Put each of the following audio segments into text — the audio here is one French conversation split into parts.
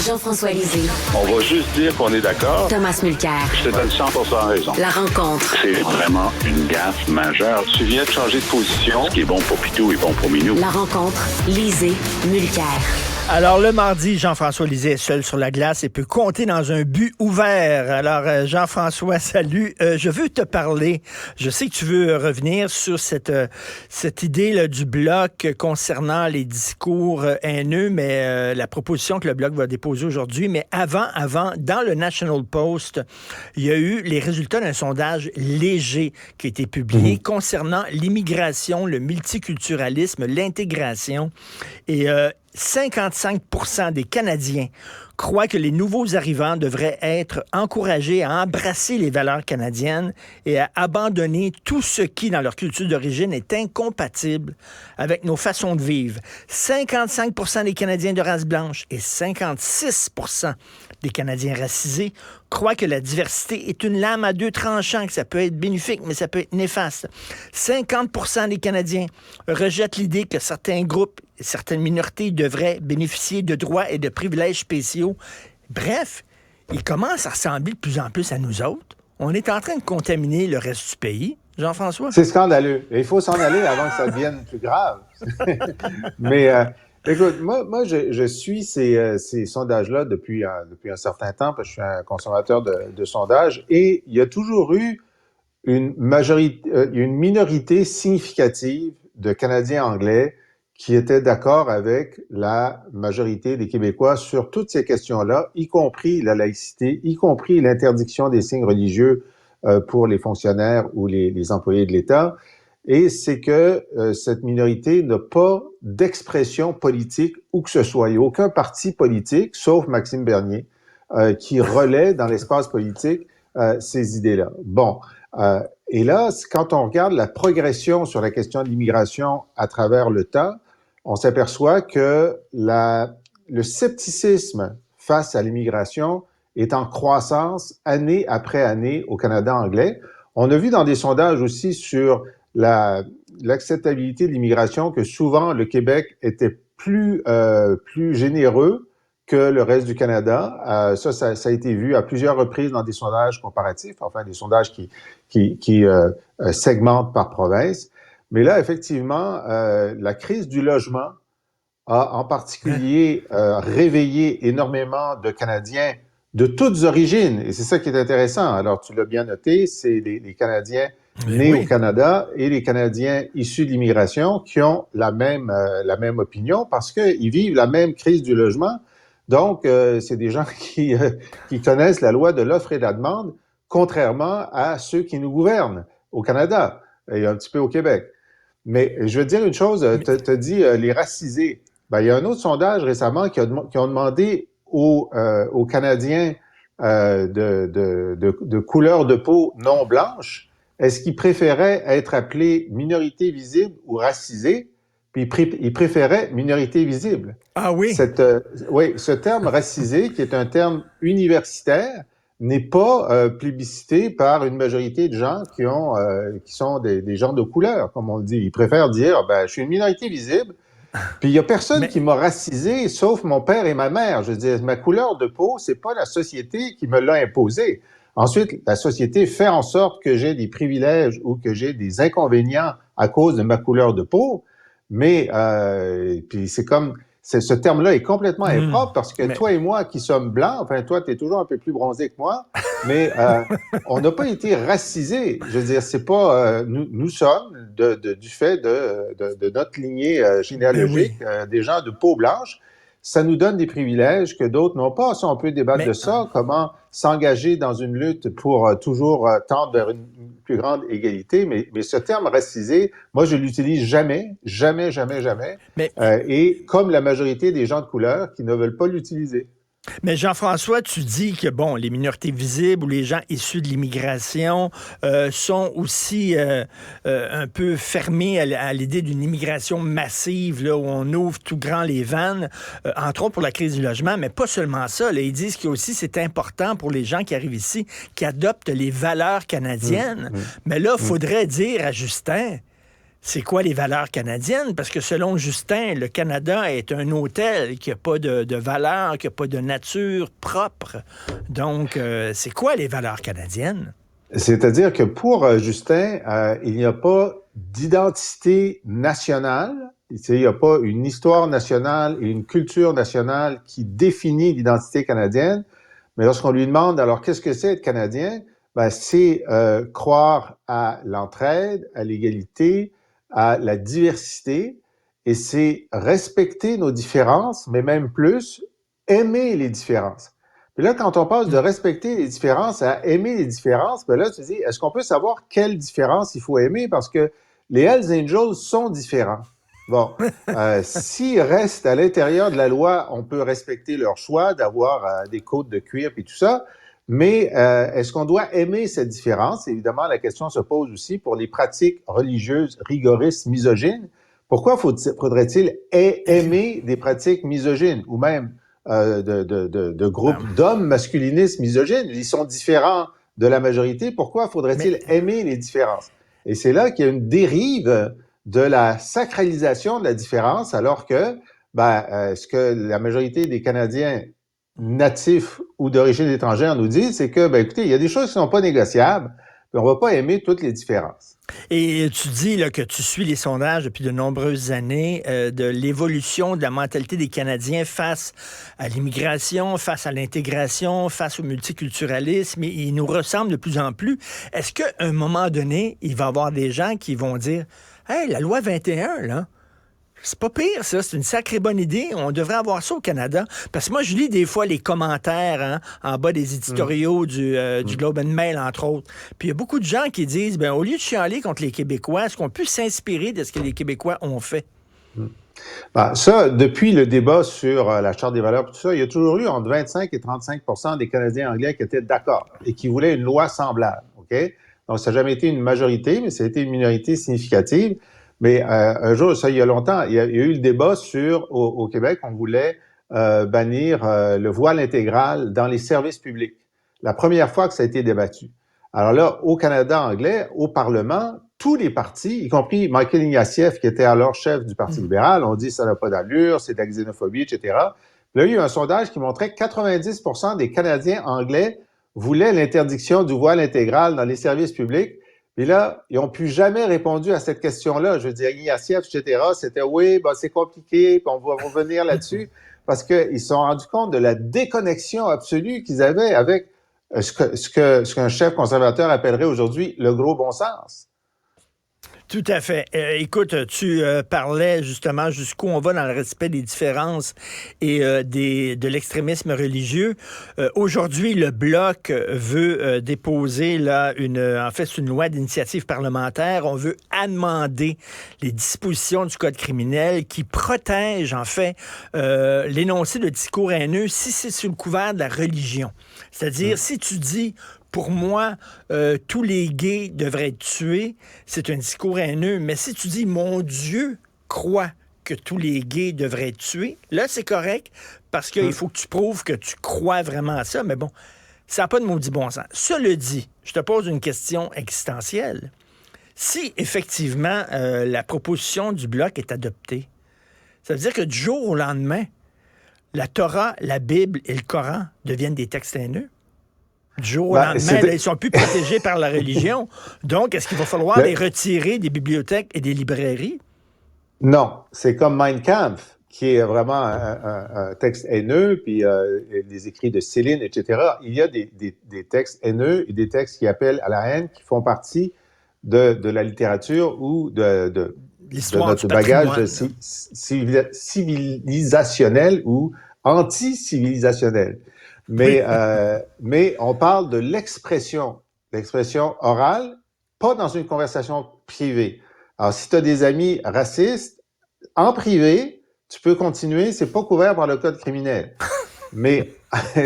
Jean-François Lisée. On va juste dire qu'on est d'accord. Thomas Mulcair. Je te donne 100% raison. La rencontre. C'est vraiment une gaffe majeure. Tu viens de changer de position. Ce qui est bon pour Pitou est bon pour Minou. La rencontre. Lisée. Mulcair. Alors, le mardi, Jean-François Lisée est seul sur la glace et peut compter dans un but ouvert. Alors, Jean-François, salut. Je veux te parler. Je sais que tu veux revenir sur cette idée là, du Bloc concernant les discours haineux, mais la proposition que le Bloc va déposer aujourd'hui. Mais avant, dans le National Post, il y a eu les résultats d'un sondage léger qui a été publié concernant l'immigration, le multiculturalisme, l'intégration. Et 55% des Canadiens croient que les nouveaux arrivants devraient être encouragés à embrasser les valeurs canadiennes et à abandonner tout ce qui, dans leur culture d'origine, est incompatible avec nos façons de vivre. 55% des Canadiens de race blanche et 56% des Canadiens racisés croient que la diversité est une lame à deux tranchants, que ça peut être bénéfique, mais ça peut être néfaste. 50% des Canadiens rejettent l'idée que certains groupes, certaines minorités devraient bénéficier de droits et de privilèges spéciaux. Bref, ils commencent à ressembler de plus en plus à nous autres. On est en train de contaminer le reste du pays. Jean-François? C'est scandaleux. Et il faut s'en aller avant que ça devienne plus grave. Mais écoute, moi je suis ces sondages-là depuis un certain temps, parce que je suis un consommateur de sondages, et il y a toujours eu une minorité significative de Canadiens anglais qui étaient d'accord avec la majorité des Québécois sur toutes ces questions-là, y compris la laïcité, y compris l'interdiction des signes religieux pour les fonctionnaires ou les employés de l'État. Et c'est que cette minorité n'a pas d'expression politique où que ce soit. Il n'y a aucun parti politique, sauf Maxime Bernier, qui relaie dans l'espace politique ces idées-là. Bon, et là, quand on regarde la progression sur la question de l'immigration à travers le temps, on s'aperçoit que le scepticisme face à l'immigration est en croissance année après année au Canada anglais. On a vu dans des sondages aussi sur l'acceptabilité de l'immigration que souvent le Québec était plus généreux que le reste du Canada. Ça a été vu à plusieurs reprises dans des sondages comparatifs, enfin des sondages qui segmentent par province. Mais là, effectivement, la crise du logement a en particulier réveillé énormément de Canadiens de toutes origines. Et c'est ça qui est intéressant. Alors, tu l'as bien noté, c'est les Canadiens nés au Canada et les Canadiens issus de l'immigration qui ont la même opinion parce qu'ils vivent la même crise du logement. Donc, c'est des gens qui connaissent la loi de l'offre et de la demande, contrairement à ceux qui nous gouvernent au Canada et un petit peu au Québec. Mais je veux te dire une chose, t'as dit les racisés. Ben, il y a un autre sondage récemment qui ont demandé aux Canadiens de couleur de peau non blanche, est-ce qu'ils préféraient être appelés minorité visible ou racisés? Puis ils préféraient minorité visible. Ah oui? Oui, ce terme racisé, qui est un terme universitaire, n'est pas plébiscité par une majorité de gens qui sont des gens de couleur, comme on le dit. Ils préfèrent dire, je suis une minorité visible, puis il y a personne qui m'a racisé, sauf mon père et ma mère. Je veux dire, ma couleur de peau, c'est pas la société qui me l'a imposé. Ensuite, la société fait en sorte que j'ai des privilèges ou que j'ai des inconvénients à cause de ma couleur de peau, mais puis ce terme-là est complètement impropre parce que toi et moi qui sommes blancs, enfin toi tu es toujours un peu plus bronzé que moi, mais on n'a pas été racisés. Je veux dire, c'est pas nous sommes du fait de notre lignée généalogique des gens de peau blanche. Ça nous donne des privilèges que d'autres n'ont pas. Ça, on peut débattre de ça, comment s'engager dans une lutte pour toujours tendre vers une plus grande égalité. Mais ce terme racisé, moi, je l'utilise jamais. Et comme la majorité des gens de couleur qui ne veulent pas l'utiliser. Mais Jean-François, tu dis que, les minorités visibles ou les gens issus de l'immigration sont aussi un peu fermés à l'idée d'une immigration massive, là, où on ouvre tout grand les vannes, entre autres pour la crise du logement, mais pas seulement ça. Là, ils disent que c'est important pour les gens qui arrivent ici, qui adoptent les valeurs canadiennes. Mais là, il faudrait dire à Justin, C'est quoi les valeurs canadiennes? Parce que selon Justin, le Canada est un hôtel qui n'a pas de valeurs, qui n'a pas de nature propre. Donc, c'est quoi les valeurs canadiennes? C'est-à-dire que pour Justin, il n'y a pas d'identité nationale, il n'y a pas une histoire nationale et une culture nationale qui définit l'identité canadienne. Mais lorsqu'on lui demande, alors, qu'est-ce que c'est être Canadien? Ben, c'est croire à l'entraide, à l'égalité, à la diversité, et c'est respecter nos différences, mais même plus, aimer les différences. Puis là, quand on passe de respecter les différences à aimer les différences, ben là, tu te dis, est-ce qu'on peut savoir quelle différence il faut aimer? Parce que les Hells Angels sont différents. Bon, s'ils restent à l'intérieur de la loi, on peut respecter leur choix d'avoir des côtes de cuir et tout ça, mais est-ce qu'on doit aimer cette différence? Évidemment, la question se pose aussi pour les pratiques religieuses rigoristes, misogynes. Pourquoi faudrait-il aimer des pratiques misogynes ou même de groupes d'hommes masculinistes misogynes? Ils sont différents de la majorité. Pourquoi faudrait-il aimer les différences? Et c'est là qu'il y a une dérive de la sacralisation de la différence, alors que ce que la majorité des Canadiens natifs ou d'origine étrangère nous disent, c'est que, écoutez, il y a des choses qui sont pas négociables, puis on va pas aimer toutes les différences. Et tu dis là, que tu suis les sondages depuis de nombreuses années de l'évolution de la mentalité des Canadiens face à l'immigration, face à l'intégration, face au multiculturalisme. Ils nous ressemblent de plus en plus. Est-ce qu'à un moment donné, il va y avoir des gens qui vont dire « Hey, la loi 21, là, c'est pas pire, ça. C'est une sacrée bonne idée. On devrait avoir ça au Canada. » Parce que moi, je lis des fois les commentaires en bas des éditoriaux du Globe and Mail, entre autres. Puis il y a beaucoup de gens qui disent, au lieu de chialer contre les Québécois, est-ce qu'on peut s'inspirer de ce que les Québécois ont fait? Ça, depuis le débat sur la Charte des valeurs, tout ça, il y a toujours eu entre 25 et 35% des Canadiens anglais qui étaient d'accord et qui voulaient une loi semblable. OK? Donc, ça n'a jamais été une majorité, mais ça a été une minorité significative. Mais un jour, ça, il y a longtemps, il y a eu le débat au Québec, on voulait bannir le voile intégral dans les services publics. La première fois que ça a été débattu. Alors là, au Canada anglais, au Parlement, tous les partis, y compris Michael Ignatieff, qui était alors chef du Parti libéral, ont dit ça n'a pas d'allure, c'est de la xénophobie, etc. Là, il y a eu un sondage qui montrait que 90% des Canadiens anglais voulaient l'interdiction du voile intégral dans les services publics. Puis là, ils n'ont plus jamais répondu à cette question-là. Je veux dire, Ignatieff, etc., c'était oui, c'est compliqué, puis on va revenir là-dessus, parce qu'ils se sont rendus compte de la déconnexion absolue qu'ils avaient avec ce qu'un chef conservateur appellerait aujourd'hui le gros bon sens. Tout à fait. Écoute, tu parlais justement jusqu'où on va dans le respect des différences et de l'extrémisme religieux. Aujourd'hui, le Bloc veut déposer là c'est une loi d'initiative parlementaire. On veut amender les dispositions du Code criminel qui protègent en fait l'énoncé de discours haineux si c'est sous le couvert de la religion. C'est-à-dire, si tu dis pour moi, tous les gays devraient être tués, c'est un discours haineux. Mais si tu dis, mon Dieu croit que tous les gays devraient être tués, là, c'est correct, parce qu'il faut que tu prouves que tu crois vraiment à ça. Mais bon, ça n'a pas de maudit bon sens. Cela dit, je te pose une question existentielle. Si, effectivement, la proposition du Bloc est adoptée, ça veut dire que du jour au lendemain, la Torah, la Bible et le Coran deviennent des textes haineux? Du jour au lendemain, là, ils sont plus protégés par la religion. Donc, est-ce qu'il va falloir les retirer des bibliothèques et des librairies? Non, c'est comme Mein Kampf, qui est vraiment un texte haineux, puis les écrits de Céline, etc. Il y a des textes haineux et des textes qui appellent à la haine, qui font partie de la littérature ou de notre bagage civilisationnel ou anti-civilisationnel. Mais on parle de l'expression orale, pas dans une conversation privée. Alors, si tu as des amis racistes, en privé, tu peux continuer, c'est pas couvert par le code criminel. Mais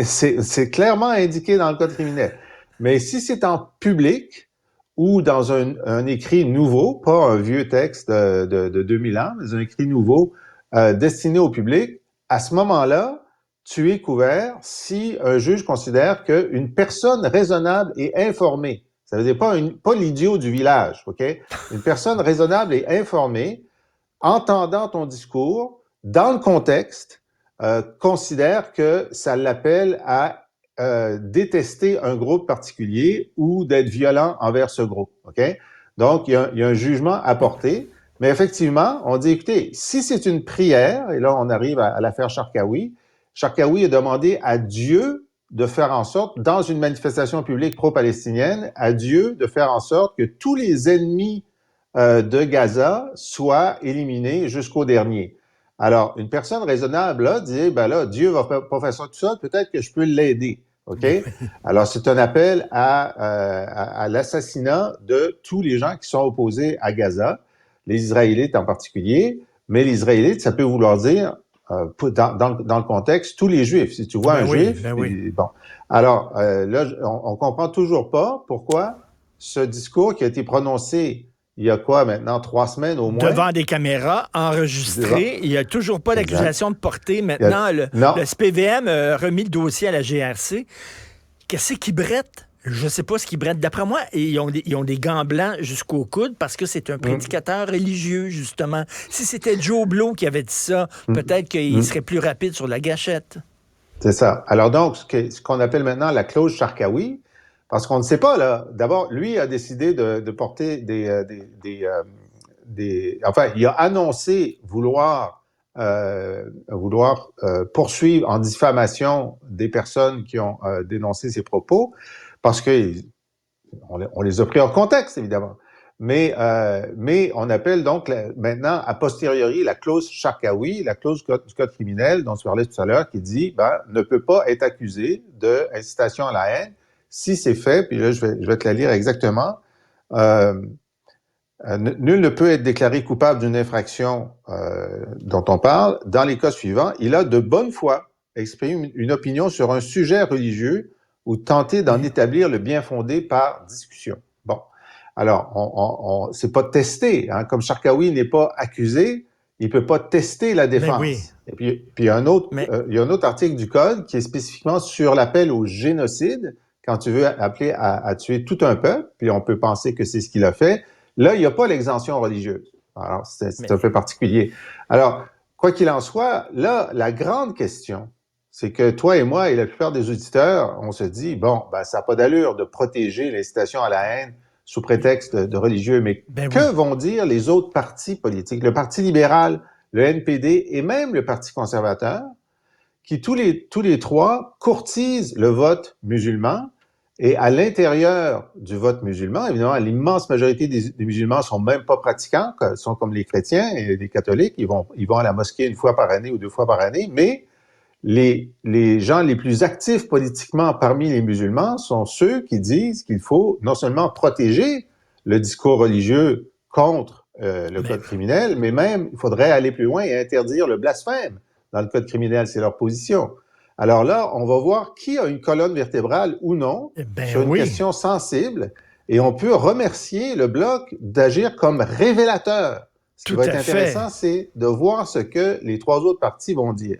c'est clairement indiqué dans le code criminel. Mais si c'est en public ou dans un écrit nouveau, pas un vieux texte de 2000 ans, mais un écrit nouveau destiné au public, à ce moment-là, tu es couvert si un juge considère qu'une personne raisonnable et informée, Ça veut dire pas l'idiot du village, OK? Une personne raisonnable et informée, entendant ton discours, dans le contexte, considère que ça l'appelle à détester un groupe particulier ou d'être violent envers ce groupe, OK? Donc, il y a un jugement à porter. Mais effectivement, on dit, écoutez, si c'est une prière, et là, on arrive à l'affaire Charkaoui, Charkaoui a demandé à Dieu de faire en sorte, dans une manifestation publique pro-palestinienne, à Dieu de faire en sorte que tous les ennemis de Gaza soient éliminés jusqu'au dernier. Alors, une personne raisonnable là dit, ben là, Dieu va pas faire ça tout seul, peut-être que je peux l'aider. OK? Alors, c'est un appel à l'assassinat de tous les gens qui sont opposés à Gaza, les Israélites en particulier, mais les Israélites, ça peut vouloir dire, dans le contexte, tous les Juifs. Si tu vois un Juif, bon. Alors, là, on comprend toujours pas pourquoi ce discours qui a été prononcé il y a quoi maintenant, 3 semaines au moins? Devant des caméras, enregistrées. Il n'y a toujours pas d'accusation de portée. Maintenant, le SPVM a remis le dossier à la GRC. Qu'est-ce qu'ils brettent? Je ne sais pas ce qu'ils brettent. D'après moi, ils ont des gants blancs jusqu'au coude parce que c'est un prédicateur religieux, justement. Si c'était Joe Blow qui avait dit ça, peut-être qu'il serait plus rapide sur la gâchette. C'est ça. Alors donc, ce qu'on appelle maintenant la clause Charkaoui, parce qu'on ne sait pas, là. D'abord, lui a décidé de porter enfin, il a annoncé vouloir poursuivre en diffamation des personnes qui ont dénoncé ses propos, parce que on les a pris hors contexte, évidemment. Mais on appelle donc maintenant, a posteriori, la clause Charkaoui, la clause du code criminel dont tu parlais tout à l'heure, qui dit, ne peut pas être accusé d'incitation à la haine si c'est fait, puis là, je vais te la lire exactement. Nul ne peut être déclaré coupable d'une infraction dont on parle dans les cas suivants. Il a de bonne foi exprimé une opinion sur un sujet religieux ou tenté d'en établir le bien fondé par discussion. Bon. Alors, c'est pas testé, hein. Comme Charkaoui n'est pas accusé, il peut pas tester la défense. Et puis il y a un autre article du Code qui est spécifiquement sur l'appel au génocide, quand tu veux appeler à tuer tout un peuple, puis on peut penser que c'est ce qu'il a fait. Là, il n'y a pas l'exemption religieuse. Alors, c'est un peu particulier. Alors, quoi qu'il en soit, là, la grande question, c'est que toi et moi et la plupart des auditeurs, on se dit, bon, ça n'a pas d'allure de protéger l'incitation à la haine sous prétexte de religieux, mais que vont dire les autres partis politiques? Le Parti libéral, le NPD et même le Parti conservateur, qui tous les trois courtisent le vote musulman. Et à l'intérieur du vote musulman, évidemment, l'immense majorité des musulmans sont même pas pratiquants, sont comme les chrétiens et les catholiques, ils vont à la mosquée 1 fois par année ou 2 fois par année, mais les gens les plus actifs politiquement parmi les musulmans sont ceux qui disent qu'il faut non seulement protéger le discours religieux contre le code criminel, mais même, il faudrait aller plus loin et interdire le blasphème dans le code criminel, c'est leur position. Alors là, on va voir qui a une colonne vertébrale ou non sur une question sensible, et on peut remercier le Bloc d'agir comme révélateur. Ce qui va être intéressant, c'est de voir ce que les 3 autres partis vont dire.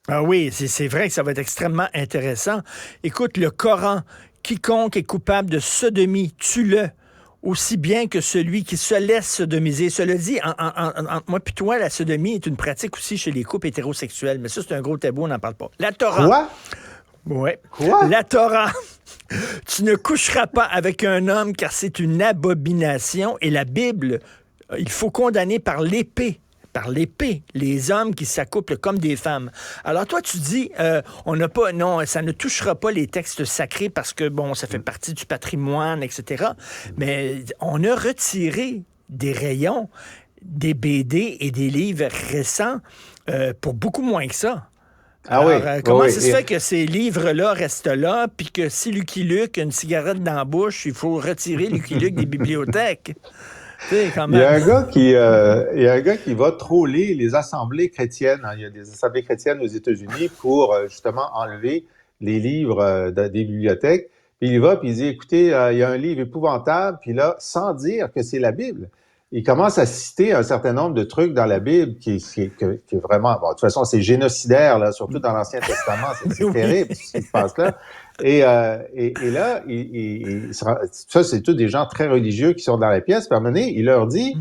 Ah oui, c'est vrai que ça va être extrêmement intéressant. Écoute, le Coran, quiconque est coupable de sodomie, tue-le, aussi bien que celui qui se laisse sodomiser. Cela dit, entre moi puis toi, la sodomie est une pratique aussi chez les couples hétérosexuels, mais ça, c'est un gros tabou, on n'en parle pas. La Torah. Quoi? Oui. Quoi? La Torah. Tu ne coucheras pas avec un homme car c'est une abomination. Et la Bible, il faut condamner par l'épée. Par l'épée, les hommes qui s'accouplent comme des femmes. Alors toi, tu dis, non, ça ne touchera pas les textes sacrés parce que, bon, ça fait partie du patrimoine, etc. Mais on a retiré des rayons des BD et des livres récents pour beaucoup moins que ça. Alors, comment ça se fait que ces livres-là restent là, puis que si Lucky Luke a une cigarette dans la bouche, il faut retirer Lucky Luke des bibliothèques? Il y a un gars qui va troller les assemblées chrétiennes. Il y a des assemblées chrétiennes aux États-Unis pour justement enlever les livres des bibliothèques. Puis il va, puis il dit, écoutez, il y a un livre épouvantable, puis là, sans dire que c'est la Bible. il commence à citer un certain nombre de trucs dans la Bible qui est vraiment... Bon, de toute façon, c'est génocidaire, là, surtout dans l'Ancien Testament. C'est Oui. terrible ce qui se passe là. Et là, ça, c'est tous des gens très religieux qui sont dans la pièce. Puis à un moment donné, il leur dit,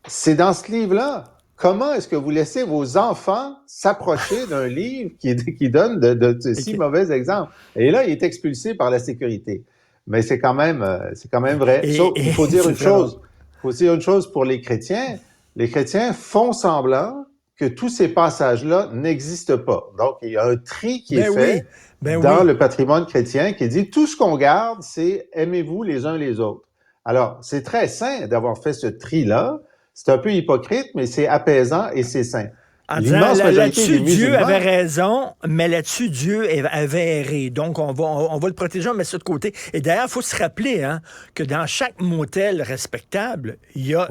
c'est dans ce livre-là. Comment est-ce que vous laissez vos enfants s'approcher d'un livre qui donne de si mauvais exemples? Et là, il est expulsé par la sécurité. Mais c'est quand même vrai. Sauf, il faut dire une chose. Il faut dire une chose pour les chrétiens. Les chrétiens font semblant que tous ces passages-là n'existent pas. Donc, il y a un tri qui est fait dans le patrimoine chrétien qui dit tout ce qu'on garde, c'est aimez-vous les uns les autres. Alors, c'est très sain d'avoir fait ce tri-là. C'est un peu hypocrite, mais c'est apaisant et c'est sain. En disant, là-dessus, Dieu avait raison, mais là-dessus, Dieu avait erré. Donc, on va le protéger, on met ça de côté. Et d'ailleurs, il faut se rappeler que dans chaque motel respectable, il y a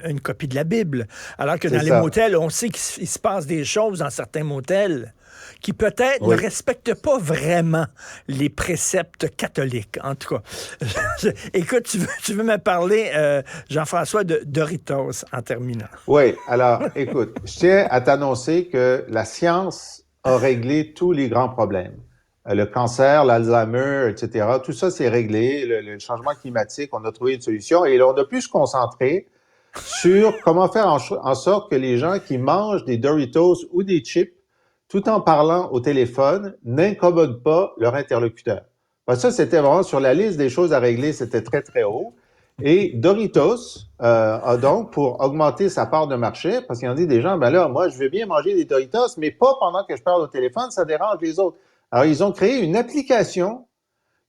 une copie de la Bible. Alors que dans les motels, on sait qu'il se passe des choses dans certains motels qui peut-être ne respectent pas vraiment les préceptes catholiques, en tout cas. Écoute, tu veux me parler, Jean-François, de Doritos en terminant. Oui, alors, écoute, je tiens à t'annoncer que la science a réglé tous les grands problèmes. Le cancer, l'Alzheimer, etc., tout ça, c'est réglé. Le changement climatique, on a trouvé une solution et on a pu se concentrer sur comment faire en sorte que les gens qui mangent des Doritos ou des chips tout en parlant au téléphone, n'incommode pas leur interlocuteur. Parce que ça, c'était vraiment sur la liste des choses à régler, c'était très, très haut. Et Doritos a donc, pour augmenter sa part de marché, parce qu'il en dit des gens, ben là, moi, je veux bien manger des Doritos, mais pas pendant que je parle au téléphone, ça dérange les autres. Alors, ils ont créé une application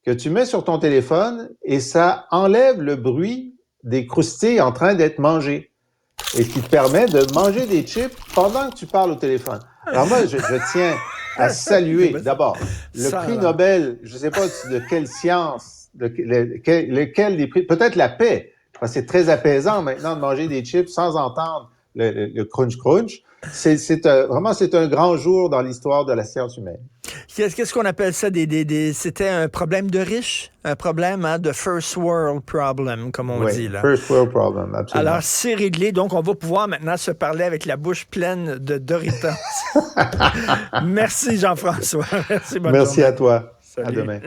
que tu mets sur ton téléphone et ça enlève le bruit des croustilles en train d'être mangées et qui te permet de manger des chips pendant que tu parles au téléphone. Alors moi, je tiens à saluer d'abord le prix Nobel, je ne sais pas de quelle science, lequel des prix, peut-être la paix, parce que c'est très apaisant maintenant de manger des chips sans entendre le crunch. Vraiment, c'est un grand jour dans l'histoire de la science humaine. Qu'est-ce qu'on appelle ça? C'était un problème de riches? Un problème de first world problem, comme on dit. Là. First world problem, absolument. Alors, c'est réglé. Donc, on va pouvoir maintenant se parler avec la bouche pleine de Doritos. Merci, Jean-François. Merci à toi. Salut. À demain.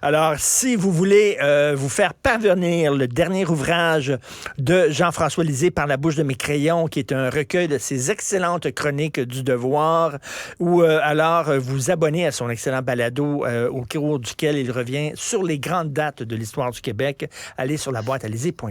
Alors, si vous voulez vous faire parvenir le dernier ouvrage de Jean-François Lisée, Par la bouche de mes crayons, qui est un recueil de ses excellentes chroniques du devoir, ou alors vous abonner à son excellent balado au cours duquel il revient sur les grandes dates de l'histoire du Québec, allez sur laboîtealisée.com.